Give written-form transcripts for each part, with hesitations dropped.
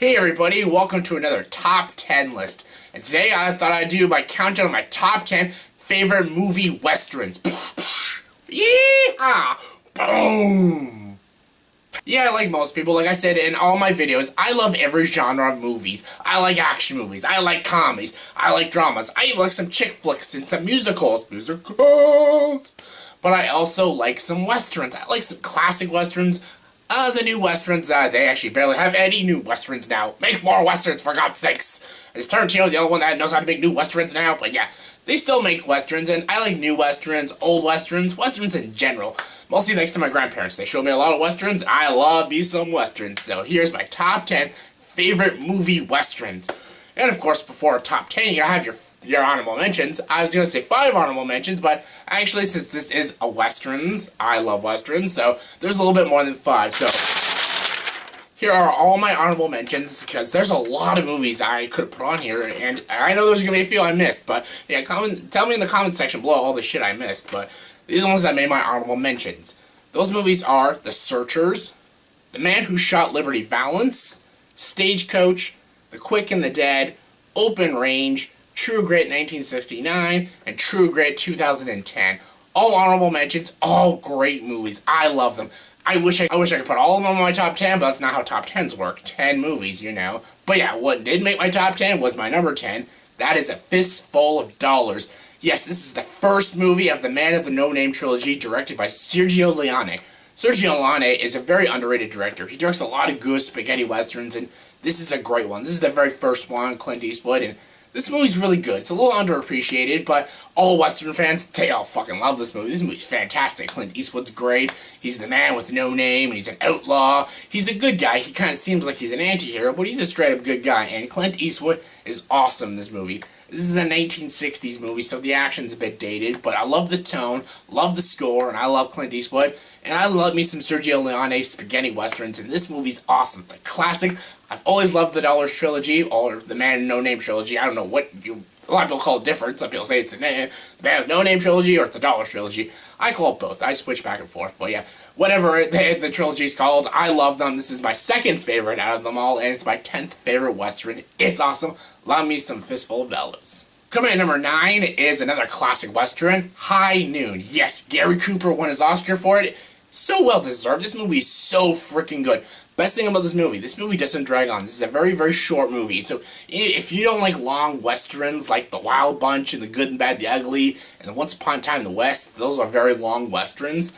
Hey everybody, welcome to another top 10 list. And today I thought I'd do my countdown of my top 10 favorite movie westerns. Yeah! Boom! Yeah, like most people, like I said in all my videos, I love every genre of movies. I like action movies, I like comedies, I like dramas, I even like some chick flicks and some musicals. But I also like some westerns. I like some classic westerns. The new westerns, they actually barely have any new westerns now. Make more westerns, for God's sakes. Is Tarantino the only one that knows how to make new westerns now? But yeah, they still make westerns, and I like new westerns, old westerns, westerns in general. Mostly thanks to my grandparents. They showed me a lot of westerns, and I love me some westerns. So here's my top 10 favorite movie westerns. And of course, before top 10, you gotta have your honorable mentions. I was gonna say 5 honorable mentions, but actually, since this is a westerns, I love westerns, so there's a little bit more than 5. So here are all my honorable mentions, because there's a lot of movies I could put on here, and I know there's gonna be a few I missed, but yeah, tell me in the comment section below all the shit I missed. But these are the ones that made my honorable mentions. Those movies are The Searchers, The Man Who Shot Liberty Valance, Stagecoach, The Quick and the Dead, Open Range, True Grit 1969, and True Grit 2010. All honorable mentions, all great movies. I love them. I wish I could put all of them on my top 10, but that's not how top 10s work. 10 movies, you know. But yeah, what did make my top 10 was my number 10. That is A Fistful of Dollars. Yes, this is the first movie of the Man of the No Name trilogy, directed by Sergio Leone. Sergio Leone is a very underrated director. He directs a lot of good spaghetti westerns, and this is a great one. This is the very first one, Clint Eastwood, and this movie's really good. It's a little underappreciated, but all Western fans, they all fucking love this movie. This movie's fantastic. Clint Eastwood's great. He's the man with no name, and he's an outlaw. He's a good guy. He kind of seems like he's an anti-hero, but he's a straight-up good guy, and Clint Eastwood is awesome in this movie. This is a 1960s movie, so the action's a bit dated, but I love the tone, love the score, and I love Clint Eastwood, and I love me some Sergio Leone spaghetti westerns, and this movie's awesome. It's a classic. I've always loved the Dollars trilogy, or the Man No Name trilogy. I don't know what a lot of people call it different. Some people say it's the Man with No Name trilogy or it's the Dollars trilogy. I call it both. I switch back and forth, but yeah, whatever the trilogy's called, I love them. This is my second favorite out of them all, and it's my 10th favorite western. It's awesome. Love me some Fistful of Dollars. Coming at number 9 is another classic western, High Noon. Yes, Gary Cooper won his Oscar for it. So well deserved. This movie is so freaking good. Best thing about this movie doesn't drag on. This is a very, very short movie. So if you don't like long westerns like The Wild Bunch and The Good and Bad, The Ugly, and Once Upon a Time in the West, those are very long westerns.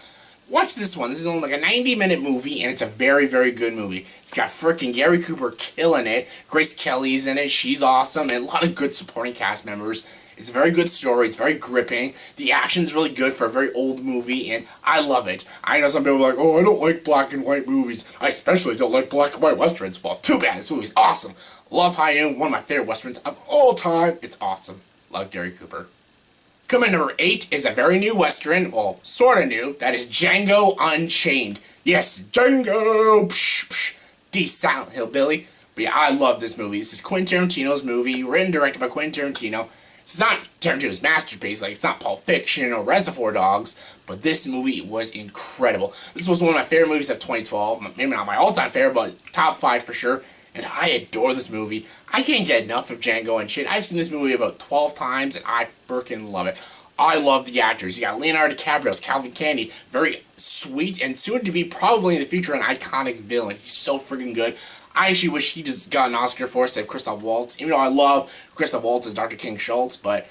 Watch this one. This is only like a 90-minute movie, and it's a very, very good movie. It's got frickin' Gary Cooper killing it. Grace Kelly's in it. She's awesome, and a lot of good supporting cast members. It's a very good story. It's very gripping. The action's really good for a very old movie, and I love it. I know some people are like, oh, I don't like black and white movies. I especially don't like black and white westerns. Well, too bad. This movie's awesome. Love High Noon, one of my favorite westerns of all time. It's awesome. Love Gary Cooper. Coming at number 8 is a very new western, well, sort of new. That is Django Unchained. Yes, Django! Psh, psh, D-Silent Hillbilly. But yeah, I love this movie. This is Quentin Tarantino's movie, written and directed by Quentin Tarantino. It's not Tarantino's masterpiece, like it's not Pulp Fiction or Reservoir Dogs, but this movie was incredible. This was one of my favorite movies of 2012. Maybe not my all-time favorite, but top 5 for sure. And I adore this movie. I can't get enough of Django Unchained. I've seen this movie about 12 times, and I freaking love it. I love the actors. You got Leonardo DiCaprio as Calvin Candy, very sweet, and soon to be probably in the future an iconic villain. He's so freaking good. I actually wish he just got an Oscar for it instead of Christoph Waltz. Even though I love Christoph Waltz as Dr. King Schultz, but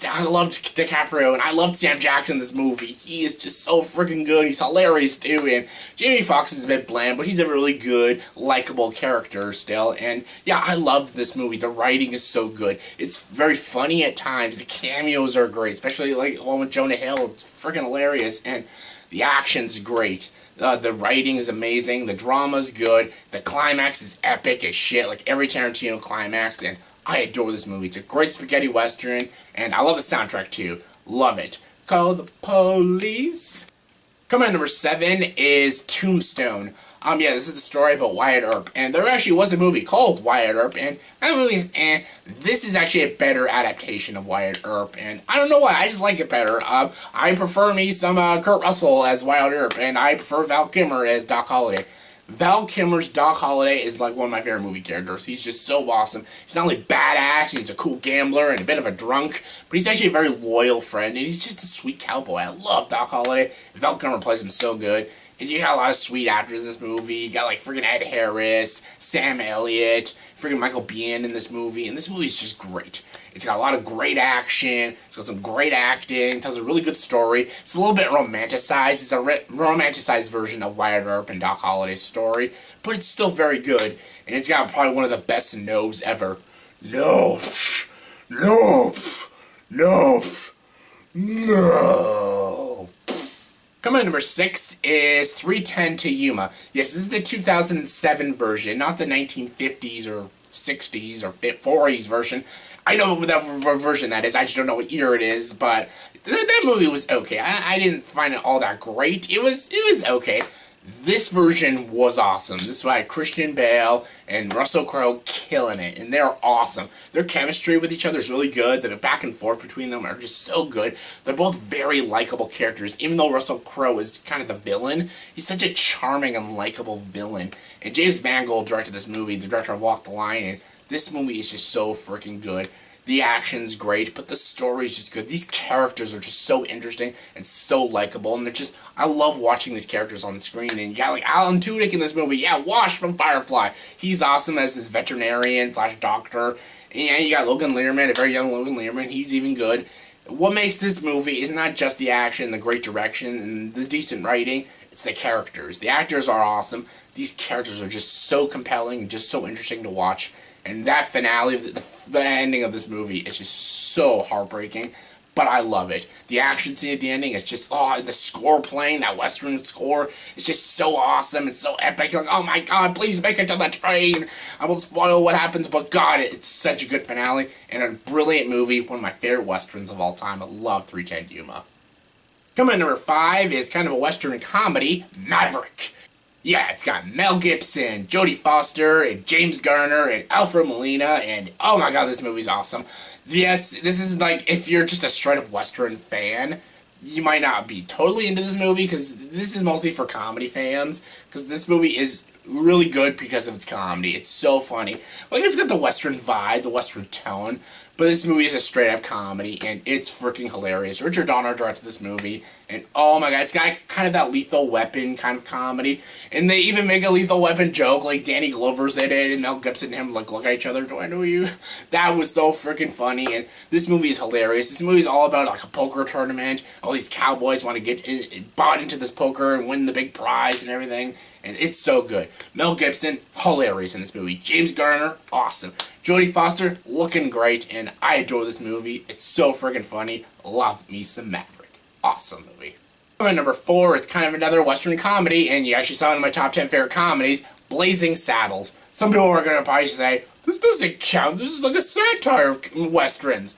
I loved DiCaprio, and I loved Sam Jackson in this movie. He is just so freaking good. He's hilarious, too, and Jamie Foxx is a bit bland, but he's a really good, likable character still, and yeah, I loved this movie. The writing is so good. It's very funny at times. The cameos are great, especially like one with Jonah Hill. It's freaking hilarious, and the action's great. The writing is amazing. The drama's good. The climax is epic as shit, like every Tarantino climax, and I adore this movie. It's a great spaghetti western, and I love the soundtrack too. Love it. Call the police. Coming at number 7 is Tombstone. Yeah, this is the story about Wyatt Earp, and there actually was a movie called Wyatt Earp, and that movie's This is actually a better adaptation of Wyatt Earp, and I don't know why, I just like it better. I prefer me some Kurt Russell as Wyatt Earp, and I prefer Val Kilmer as Doc Holliday. Val Kilmer's Doc Holliday is like one of my favorite movie characters. He's just so awesome. He's not only badass, he's a cool gambler and a bit of a drunk, but he's actually a very loyal friend, and he's just a sweet cowboy. I love Doc Holliday. Val Kilmer plays him so good. And you got a lot of sweet actors in this movie. You got like freaking Ed Harris, Sam Elliott, freaking Michael Biehn in this movie, and this movie is just great. It's got a lot of great action. It's got some great acting. It tells a really good story. It's a little bit romanticized. It's a romanticized version of Wyatt Earp and Doc Holliday's story, but it's still very good. And it's got probably one of the best no's ever. No, no, no, no. Coming in number 6 is 3:10 to Yuma. Yes, this is the 2007 version, not the 1950s or 60s or 40s version. I know what version that is. I just don't know what year it is, but that movie was okay. I didn't find it all that great. It was okay. This version was awesome. This was like Christian Bale and Russell Crowe killing it, and they're awesome. Their chemistry with each other is really good. The back and forth between them are just so good. They're both very likable characters, even though Russell Crowe is kind of the villain. He's such a charming and likable villain. And James Mangold directed this movie, the director of Walk the Line, and this movie is just so freaking good. The action's great, but the story's just good. These characters are just so interesting and so likable, and they're just, I love watching these characters on the screen. And you got like Alan Tudyk in this movie, yeah, Wash from Firefly. He's awesome as this veterinarian / doctor. And yeah, you got Logan Lerman, a very young Logan Lerman. He's even good. What makes this movie is not just the action, the great direction, and the decent writing. It's the characters. The actors are awesome. These characters are just so compelling and just so interesting to watch. And that finale, the ending of this movie is just so heartbreaking, but I love it. The action scene at the ending is just, the score playing, that Western score, is just so awesome and so epic. You're like, oh my god, please make it to the train. I won't spoil what happens, but god, it's such a good finale and a brilliant movie. One of my favorite Westerns of all time. I love 3:10 Yuma. Coming in number 5 is kind of a Western comedy, Maverick. Yeah, it's got Mel Gibson, Jodie Foster, and James Garner, and Alfred Molina, and oh my god, this movie's awesome. Yes, this is like, if you're just a straight-up Western fan, you might not be totally into this movie, because this is mostly for comedy fans, because this movie is really good because of its comedy. It's so funny. Like, it's got the Western vibe, the Western tone, but this movie is a straight-up comedy, and it's freaking hilarious. Richard Donner directed this movie, and oh my god, it's got kind of that Lethal Weapon kind of comedy, and they even make a Lethal Weapon joke, like Danny Glover's in it, and Mel Gibson and him like look at each other, do I know you? That was so freaking funny, and this movie is hilarious. This movie is all about like a poker tournament. All these cowboys want to get bought into this poker and win the big prize and everything, and it's so good. Mel Gibson, hilarious in this movie. James Garner, awesome. Jodie Foster, looking great, and I adore this movie. It's so freaking funny. Love me some Maverick. Awesome movie. At number 4, it's kind of another Western comedy, and you actually saw it in my top 10 favorite comedies, Blazing Saddles. Some people are going to probably say, this doesn't count, this is like a satire of Westerns.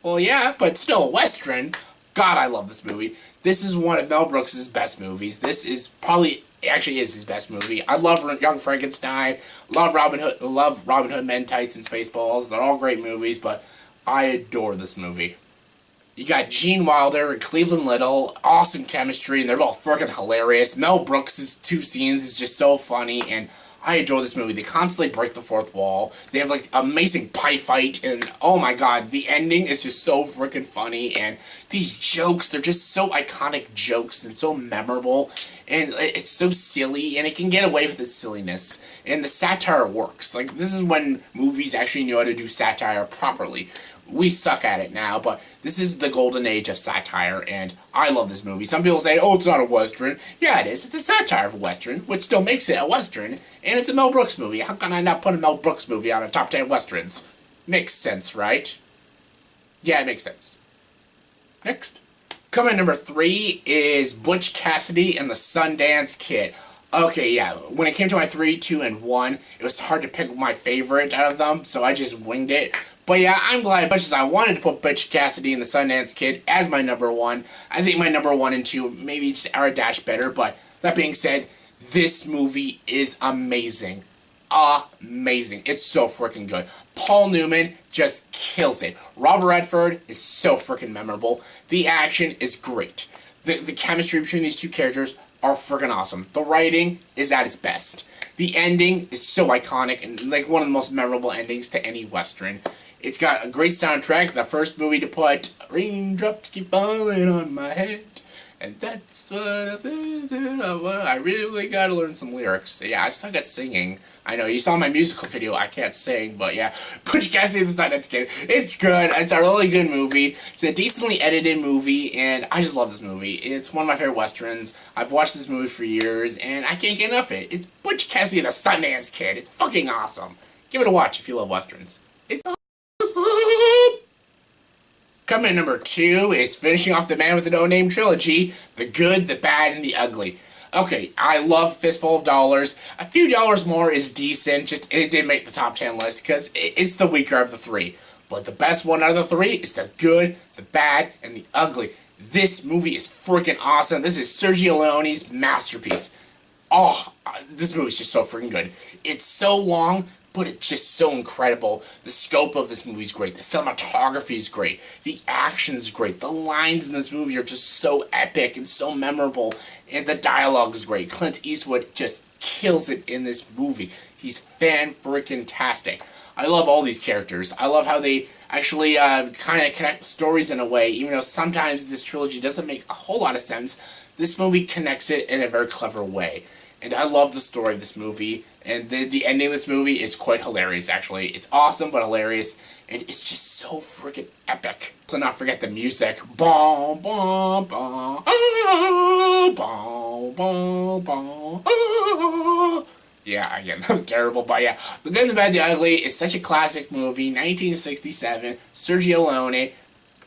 Well, yeah, but still a Western. God, I love this movie. This is one of Mel Brooks' best movies. This is probably, actually is his best movie. I love Young Frankenstein, love Robin Hood, Men, Tights, and Spaceballs. They're all great movies, but I adore this movie. You got Gene Wilder and Cleveland Little, awesome chemistry, and they're both freaking hilarious. Mel Brooks' 2 scenes is just so funny, and I adore this movie. They constantly break the fourth wall. They have like amazing pie fight, and oh my god, the ending is just so freaking funny, and these jokes, they're just so iconic jokes and so memorable, and it's so silly, and it can get away with its silliness, and the satire works. Like, this is when movies actually know how to do satire properly. We suck at it now, but this is the golden age of satire, and I love this movie. Some people say, oh, it's not a Western. Yeah, it is. It's a satire of a Western, which still makes it a Western, and it's a Mel Brooks movie. How can I not put a Mel Brooks movie on a top 10 Westerns? Makes sense, right? Yeah, it makes sense. Next. Coming number 3 is Butch Cassidy and the Sundance Kid. Okay, yeah, when it came to my 3, 2, and 1, it was hard to pick my favorite out of them, so I just winged it. But yeah, I'm glad, as much as I wanted to put Butch Cassidy and the Sundance Kid as my number 1, I think my number 1 and 2 maybe just are a dash better, but that being said, this movie is amazing. Amazing. It's so freaking good. Paul Newman just kills it. Robert Redford is so freaking memorable. The action is great. The chemistry between these two characters are freaking awesome. The writing is at its best. The ending is so iconic and like one of the most memorable endings to any Western. It's got a great soundtrack, the first movie to put raindrops keep falling on my head. And that's what I really gotta learn some lyrics. Yeah, I suck at singing. I know, you saw my musical video, I can't sing, but yeah. Butch, Cassidy, the Sundance Kid. It's good, it's a really good movie. It's a decently edited movie, and I just love this movie. It's one of my favorite Westerns. I've watched this movie for years, and I can't get enough of it. It's Butch, Cassidy, the Sundance Kid. It's fucking awesome. Give it a watch if you love Westerns. It's awesome! Coming in number 2 is finishing off the Man with the No Name trilogy, The Good, the Bad, and the Ugly. Okay, I love Fistful of Dollars. A few dollars more is decent, just it didn't make the top 10 list because it's the weaker of the 3. But the best one out of the 3 is The Good, the Bad, and the Ugly. This movie is freaking awesome. This is Sergio Leone's masterpiece. Oh, this movie's just so freaking good. It's so long, but it's just so incredible. The scope of this movie is great. The cinematography is great. The action is great. The lines in this movie are just so epic and so memorable. And the dialogue is great. Clint Eastwood just kills it in this movie. He's fan-freaking-tastic. I love all these characters. I love how they actually kind of connect stories in a way, even though sometimes this trilogy doesn't make a whole lot of sense. This movie connects it in a very clever way. And I love the story of this movie, and the ending of this movie is quite hilarious, actually. It's awesome, but hilarious, and it's just so freaking epic. So not forget the music. Bom, bom, bom, ah, bom, bom, bom, ah. Yeah, again, that was terrible, but yeah. The Good, the Bad, the Ugly is such a classic movie, 1967, Sergio Leone,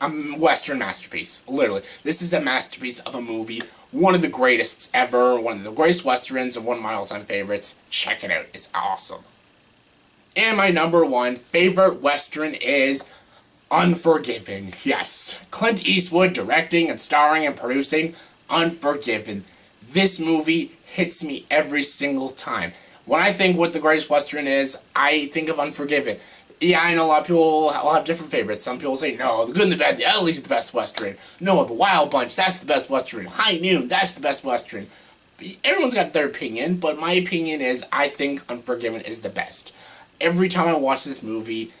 a Western masterpiece, literally. This is a masterpiece of a movie. One of the greatest ever, one of the greatest Westerns, and one of my all-time favorites. Check it out, it's awesome. And my number 1 favorite Western is Unforgiven. Yes, Clint Eastwood directing and starring and producing Unforgiven. This movie hits me every single time. When I think what the greatest Western is, I think of Unforgiven. Yeah, I know a lot of people will have different favorites. Some people say, no, The Good and the Bad, the Ugly is the best Western. No, The Wild Bunch, that's the best Western. High Noon, that's the best Western. Everyone's got their opinion, but my opinion is I think Unforgiven is the best. Every time I watch this movie,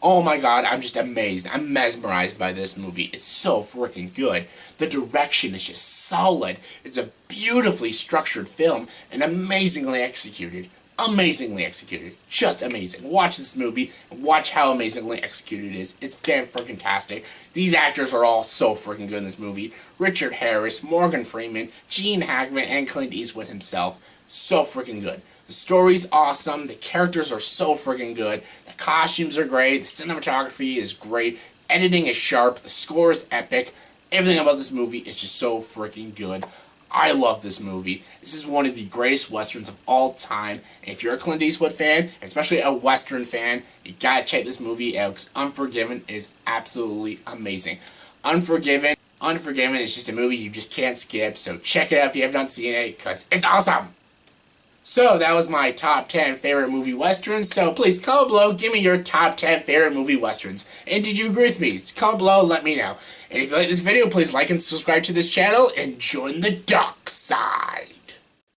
oh my god, I'm just amazed. I'm mesmerized by this movie. It's so freaking good. The direction is just solid. It's a beautifully structured film and amazingly executed. Amazingly executed. Just amazing. Watch this movie and watch how amazingly executed it is. It's fan-freaking-tastic. These actors are all so freaking good in this movie. Richard Harris, Morgan Freeman, Gene Hackman, and Clint Eastwood himself. So freaking good. The story's awesome. The characters are so freaking good. The costumes are great. The cinematography is great. Editing is sharp. The score is epic. Everything about this movie is just so freaking good. I love this movie. This is one of the greatest Westerns of all time. And if you're a Clint Eastwood fan, especially a Western fan, you gotta check this movie out because Unforgiven is absolutely amazing. Unforgiven is just a movie you just can't skip, so check it out if you have not seen it because it's awesome! So that was my top 10 favorite movie Westerns, so please comment below, give me your top 10 favorite movie Westerns. And did you agree with me? Comment below, let me know. And if you like this video, please like and subscribe to this channel, and join the dark side.